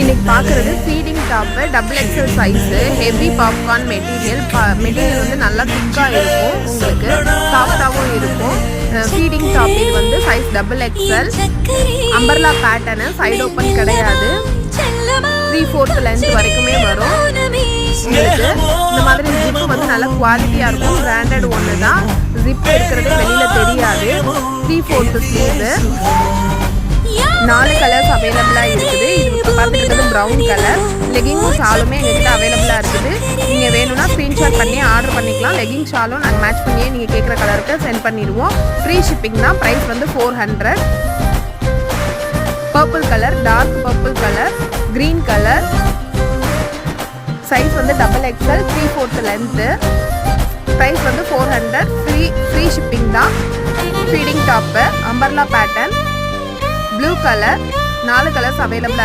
இன்னைக்கு பார்க்குறது feeding top double XL size heavy popcorn material வந்து நல்லா திக்காக இருக்கும், உங்களுக்கு சாஃப்டாகவும் இருக்கும். ஃபீடிங் டாப் இது வந்து சைஸ் டபுள் எக்ஸல், அம்பர்லா பேட்டர்னு, சைடு ஓப்பன் கிடையாது, 3/4 லென்த் வரைக்குமே வரும். உங்களுக்கு இந்த மாதிரி ஜிப்பு வந்து நல்ல குவாலிட்டியாக இருக்கும், பிராண்டட் ஒன்று தான். ஜிப் இருக்கிறதே வெளியில் தெரியாது. 3/4 ஸ்லீவு, 4 கலர்ஸ் அவைலபிளாக இருக்குது. இது பார்த்துக்கிட்டது ப்ரௌன் கலர். லெகிங் ஷாலுமே எங்ககிட்ட அவைலபிளாக இருக்குது. நீங்கள் வேணும்னா ஸ்க்ரீன்ஷாட் பண்ணி ஆர்டர் பண்ணிக்கலாம். லெகிங் ஷாலும் நாங்கள் மேட்ச் பண்ணியே நீங்கள் கேட்குற கலருக்கு சென்ட் பண்ணிடுவோம். ஃப்ரீ ஷிப்பிங் தான். ப்ரைஸ் வந்து 400. Purple colour, dark purple colour, green colour, size வந்து டபுள் எக்ஸல், 3/4 லென்த்து. ப்ரைஸ் வந்து 400. ஃப்ரீ ஷிப்பிங் தான். Feeding top, umbrella pattern, blue colour, 4 colours அவைலபிளாக